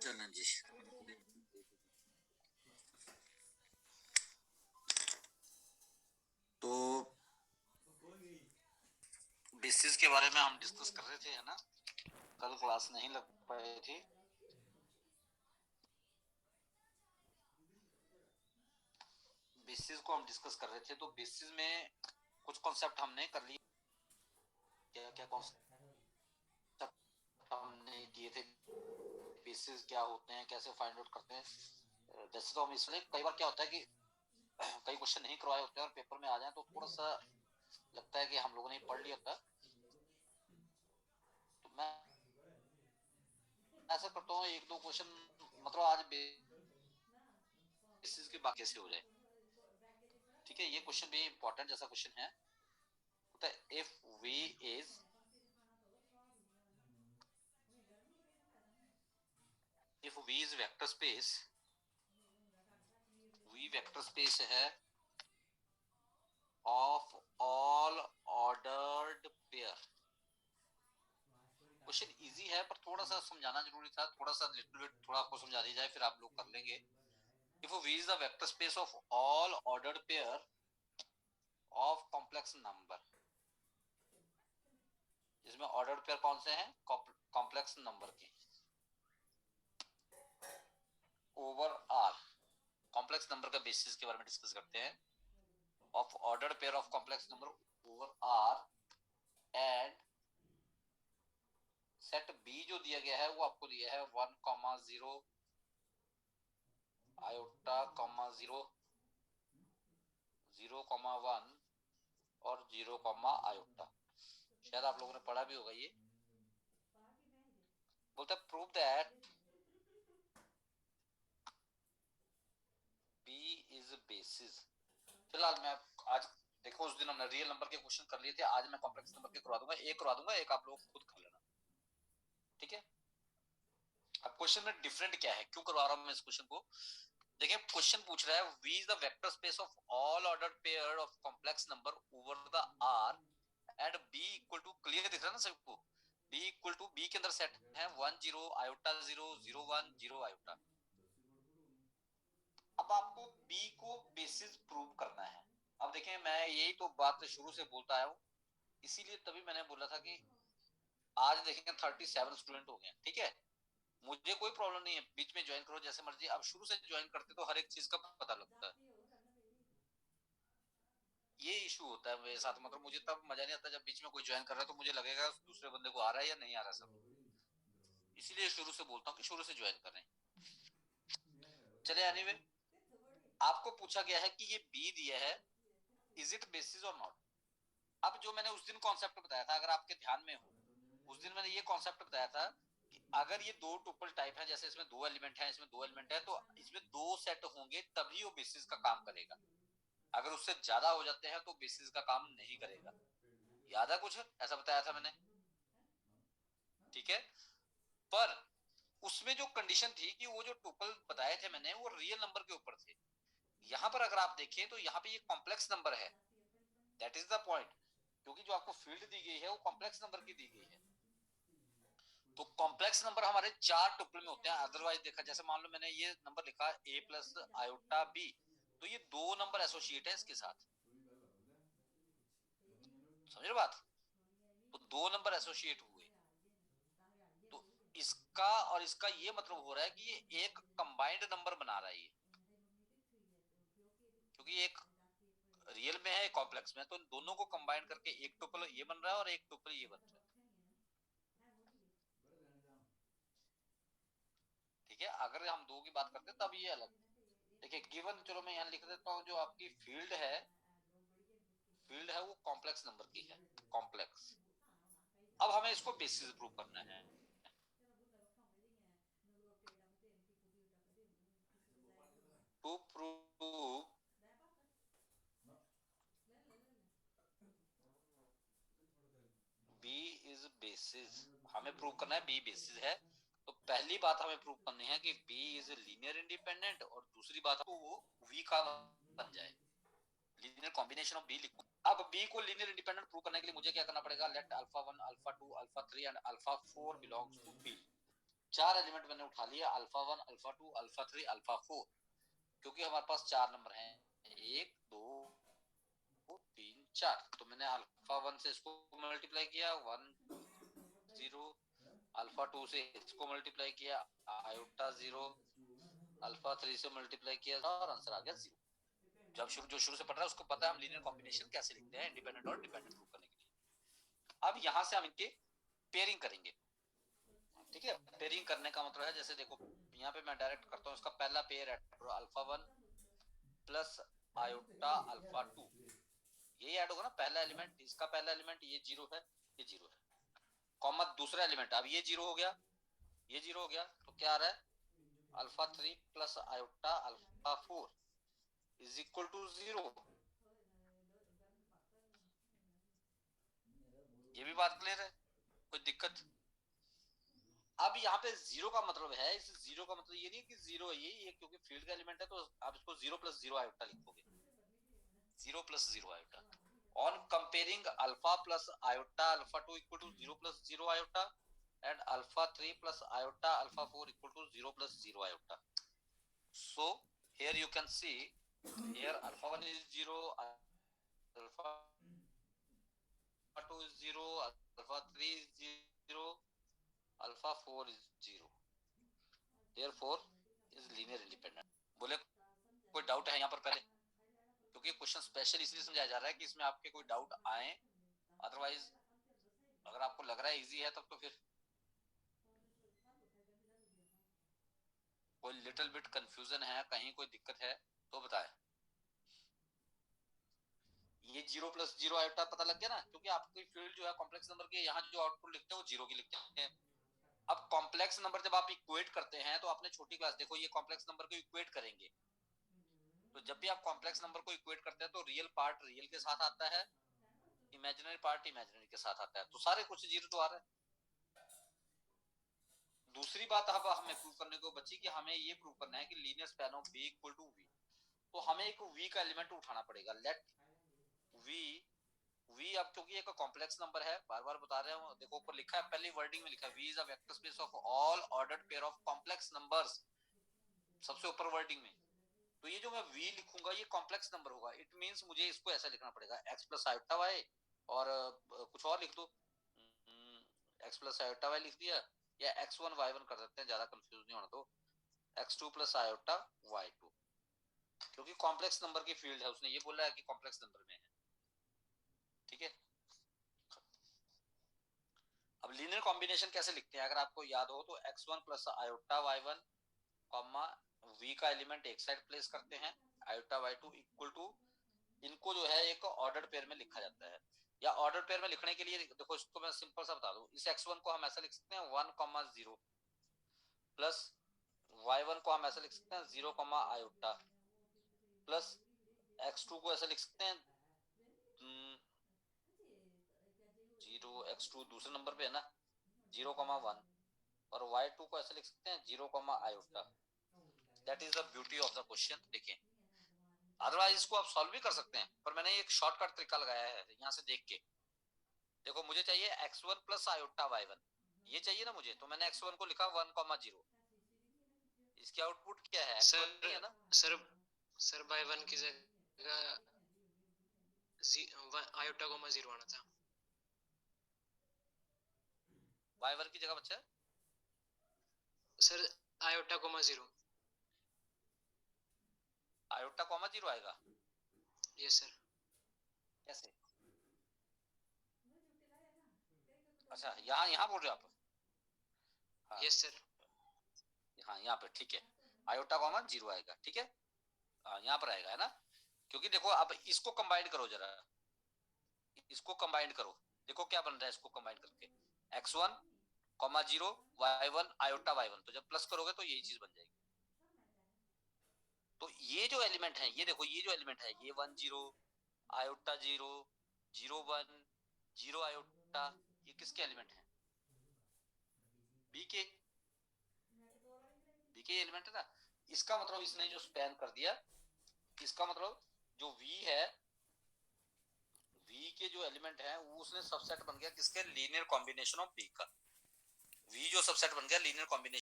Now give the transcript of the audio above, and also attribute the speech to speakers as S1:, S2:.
S1: चलन जी। तो बेसिस के बारे में हम डिस्कस कर रहे थे, है ना। कल क्लास नहीं लग पाई थी। बेसिस को हम डिस्कस कर रहे थे, तो बेसिस में कुछ कॉन्सेप्ट हमने कर लिए। क्या क्या कॉन्सेप्ट हमने किए थे, बेसिस क्या होते हैं, कैसे फाइंड आउट करते हैं। जैसे तो हम इसमें कई बार क्या होता है कि कई क्वेश्चन नहीं करवाए होते हैं और पेपर में आ जाए तो थोड़ा सा लगता है कि हम लोगों ने पढ़ लिया होता। तो मैं ऐसा करता हूँ, एक दो क्वेश्चन मतलब आज बेसिस के बाकी से हो जाए। ठीक है, ये क्वेश्चन भी इंपॉर्टेंट जैसा क्वेश्चन है। If v is if v is vector space, v vector space है of all ordered pair। Question easy है पर थोड़ा सा समझाना जरूरी था, थोड़ा सा लिटिल बिट थोड़ा आपको समझा दी जाए, फिर आप लोग कर लेंगे। If v is the vector space of all ordered pair of complex number, जिसमें ऑर्डर्ड पेयर कौन से हैं, कॉम्प्लेक्स नंबर के, ओवर आर। कॉम्प्लेक्स नंबर का बेसिस के बारे में डिस्कस करते हैं। Of ordered pair of complex number over R and set B जो दिया गया है वो आपको दिया है 1,0 आयोटा, 0 0,1 और 0, आयोटा। शायद आप लोगों ने पढ़ा भी होगा ये। बोलता है prove that B is basis. फिलहाल मैं आज देखो, उस दिन हमने रियल नंबर के क्वेश्चन कर लिए थे, आज मैं कॉम्प्लेक्स नंबर के करवा दूंगा, एक आप लोग खुद कर लेना। ठीक है। अब क्वेश्चन में डिफरेंट क्या है, क्यों करवा रहा हूं मैं इस क्वेश्चन को। देखिए, क्वेश्चन पूछ रहा है v is the vector space of all ordered pair of complex number over the r and b equal to, clear दिख रहा है ना सबको, b equal to, b के अंदर सेट है 1 0 आयोटा 0 0 1 0 आयोटा। अब आपको b को बेसिस प्रूव करना है। अब देखें, मैं यही तो बात शुरू से बोलता आया हूँ, इसीलिए तभी मैंने बोला था कि आज देखेंगे 37 स्टूडेंट हो गए। ठीक है, मुझे कोई प्रॉब्लम नहीं है, बीच में ज्वाइन करो जैसे मर्जी। अब शुरू से ज्वाइन करते तो हर एक चीज का पता लगता है। ये इशू होता है मेरे साथ, मतलब मुझे तब मजा नहीं आता जब बीच में कोई ज्वाइन कर रहा है, तो मुझे लगेगा दूसरे बंदे को आ रहा है या नहीं आ रहा सब। इसीलिए शुरू से बोलता हूँ कि शुरू से ज्वाइन करें। चले, एनीवे, आपको पूछा गया है कि ये बी दिया है, इज इट बेसिस और नॉट। अब जो मैंने उस दिन कॉन्सेप्ट बताया था, अगर आपके ध्यान में हो, उस दिन मैंने ये कॉन्सेप्ट बताया था कि अगर ये दो टुपल टाइप है, जैसे इसमें दो एलिमेंट है, इसमें दो एलिमेंट है, तो इसमें दो सेट होंगे तभी वो बेसिस का काम करेगा। अगर उससे ज्यादा हो जाते हैं तो बेसिस का काम नहीं करेगा। याद है कुछ ऐसा बताया था मैंने। ठीक है, पर उसमें जो कंडीशन थी कि वो जो टुपल बताए थे मैंने वो रियल नंबर के ऊपर थे। यहाँ पर अगर आप देखें तो यहाँ पे ये कॉम्प्लेक्स नंबर है, दैट इज द पॉइंट। क्योंकि जो आपको फील्ड दी गई है वो कॉम्प्लेक्स नंबर की दी गई है। तो कॉम्प्लेक्स नंबर हमारे चार टुपल में होते हैं। अदरवाइज देखा, जैसे मान लो मैंने ये नंबर लिखा a प्लस आयोटा b, तो ये दो नंबर एसोसिएट है इसके साथ। समझ रहे बात। तो दो नंबर एसोसिएट हुए, तो इसका और इसका ये मतलब हो रहा है कि ये एक कंबाइंड नंबर बना रहा है ये, क्योंकि एक रियल में है कॉम्प्लेक्स में, तो दोनों को कंबाइन करके एक टुपल ये बन रहा है और एक टुपल ये बन रहा है। ठीक है, अगर हम दो की बात करते हैं तब ये अलग। देखिए गिवन, चलो मैं यहाँ लिख देता हूँ, जो आपकी फील्ड है वो कॉम्प्लेक्स नंबर की है, कॉम्प्लेक्स। अब हमें इसको बेसिस प्रूव करना है। To prove B is basis, हमें प्रूव करना है बी बेसिस है। तो पहली बात हमें प्रूव करनी है कि बी इज लीनियर इंडिपेंडेंट, और दूसरी बात तो वो वी का बन जाए, लीनियर कॉम्बिनेशन ऑफ बी लिखो। अब बी को लीनियर इंडिपेंडेंट प्रूव करने के लिए मुझे क्या करना पड़ेगा, let alpha 1 alpha 2 alpha 3 and alpha 4 belongs to B. 4 element मैंने उठा लिया, अल्फा 1, अल्फा 2, अल्फा 3, अल्फा 4, क्योंकि हमारे पास 4 नंबर हैं, 1 2 3 4। तो मैंने अल्फा 1 से इसको मल्टीप्लाई किया 1 0, अल्फा 2 से इसको मल्टीप्लाई किया आयोटा 0, अल्फा 3 से मल्टीप्लाई किया और आंसर आ गया 0। जब शुरू से पढ़ रहा है उसको पता है हम लीनियर कॉम्बिनेशन कैसे लिखते हैं इंडिपेंडेंट और डिपेंडेंट प्रूव करने के लिए। अब यहाँ से हम इनके पेयरिंग करेंगे, ठीक है। पेयरिंग करने का मतलब है, जैसे देखो यहाँ पे मैं डायरेक्ट करता हूँ, इसका पहला पेयर है अल्फा 1 प्लस आयोटा अल्फा 2, यही ऐड होगा ना पहला एलिमेंट, इसका पहला एलिमेंट ये 0 है, ये 0 है, कॉमा दूसरा एलिमेंट, अब ये 0 हो गया, ये 0 हो गया, तो क्या आ रहा है alpha 3 plus iota alpha 4 is equal to 0। ये भी बात क्लियर है, कोई दिक्कत? अब यहाँ पे 0 का मतलब है, इस 0 का मतलब ये नहीं कि 0 है ये क्योंकि फील्ड का एलिमेंट है तो आप इसको 0 प्लस 0 आयोटा लिखोगे, 0 plus 0 iota. On comparing alpha plus iota alpha 2 equal to 0 plus 0 iota and alpha 3 plus iota alpha 4 equal to 0 plus 0 iota. So here you can see, here alpha 1 is 0, alpha 2 is 0, alpha 3 is 0, alpha 4 is 0, therefore is linear independent। बोले कोई doubt है यहाँ पर पहले? क्योंकि question special इसलिए समझाया जा रहा है कि इसमें आपके कोई डाउट आए, अदरवाइज अगर आपको लग रहा है इजी है तब तो फिर कोई लिटिल बिट कंफ्यूजन है, कहीं कोई दिक्कत है तो बताएं। ये 0 प्लस 0 आयोटा पता लग गया ना, क्योंकि आपकी फील्ड जो है कॉम्प्लेक्स नंबर के यहाँ जो आउटपुट लिखते हैं वो 0 की लिखते हैं। अब कॉम्प्लेक्स नंबर जब आप इक्वेट करते हैं तो आपने छोटी क्लास देखो, ये कॉम्प्लेक्स नंबर को इक्वेट करेंगे, तो जब भी आप कॉम्प्लेक्स नंबर को इक्वेट करते हैं तो रियल पार्ट रियल के साथ आता है, इमेजिनरी पार्ट इमेजिनरी के साथ आता है, तो सारे कुछ 0 तो आ रहा है। दूसरी बात अब हमें प्रूव करने को बची कि हमें ये प्रूव करना है कि linear span of B equal to V, तो हमें एक वी का एलिमेंट उठाना पड़ेगा। लेट वी अब क्योंकि एक कॉम्प्लेक्स नंबर है, बार बार बता रहे हैं, देखो ऊपर लिखा है, पहली वर्डिंग में लिखा है V is a vector space of all ordered pair of complex numbers, सबसे ऊपर वर्डिंग में। तो ये जो मैं v लिखूंगा ये कॉम्प्लेक्स नंबर होगा, इट मींस मुझे इसको ऐसा लिखना पड़ेगा x प्लस आयोटा वाई, और कुछ और लिख दो, x प्लस आयोटा वाई लिख दिया, या x1 y1 कर सकते हैं, ज्यादा कंफ्यूज नहीं होना, तो x2 प्लस आयोटा y2, क्योंकि कॉम्प्लेक्स नंबर की फील्ड है, उसने ये बोला है कि कॉम्प्लेक्स नंबर में है, ठीक है। अब लीनियर कॉम्बिनेशन कैसे लिखते हैं अगर आपको याद हो, तो x1 plus iota y1 comma v का एलिमेंट एक साइड प्लेस करते हैं, आयोटा y2 इक्वल टू, इनको जो है एक ऑर्डर्ड पेयर में लिखा जाता है, या ऑर्डर पेयर में लिखने के लिए देखो इसको मैं सिंपल सा बता दूं, इस x1 को हम ऐसा लिख सकते हैं 1,0 प्लस y1 को हम ऐसा लिख सकते हैं 0, आयोटा, प्लस x2 को ऐसा लिख सकते हैं 0, x2 दूसरे नंबर पे है ना 0,1, और y2 को ऐसे लिख सकते हैं 0, iota. That is the beauty of the question. देखिए अदरवाइज इसको आप सॉल्व भी कर सकते हैं, पर मैंने एक शॉर्टकट तरीका लगाया है यहाँ से देख के। देखो मुझे चाहिए x1 प्लस आयोटा y1, ये चाहिए ना मुझे, तो मैंने x1 को लिखा 1,0, इसकी आउटपुट क्या है x1 नहीं है ना
S2: सर y1 की जगह आयोटा कोमा 0 आना था,
S1: y1 की जगह बच्चा
S2: sir iota comma 0,
S1: iota comma 0 आएगा।
S2: Yes sir.
S1: कैसे? अच्छा यहाँ यहाँ बोल रहे हो आप? हाँ
S2: यस सर।
S1: हाँ यहाँ पे ठीक है, आयोटा कॉमा 0 आएगा, ठीक है। हाँ यहाँ पर आएगा है ना, क्योंकि देखो अब इसको कंबाइन करो जरा, इसको कंबाइन करो, देखो क्या बन रहा है इसको कंबाइन करके, x1, 0, y1 आयोटा y1, तो जब प्लस करोगे तो यही चीज बन जाएगी। तो ये जो एलिमेंट है, ये देखो ये जो एलिमेंट है, ये 1,0 आयोटा 0, 0,1, 0 आयोटा, ये किसके एलिमेंट है? बी के एलिमेंट है ना। इसका मतलब इसने जो स्पैन कर दिया, इसका मतलब जो v है, v के जो एलिमेंट है वो उसने सबसेट बन गया किसके? लीनियर कॉम्बिनेशन ऑफ b का। v जो सबसेट बन गया लीनियर कॉम्बिनेशन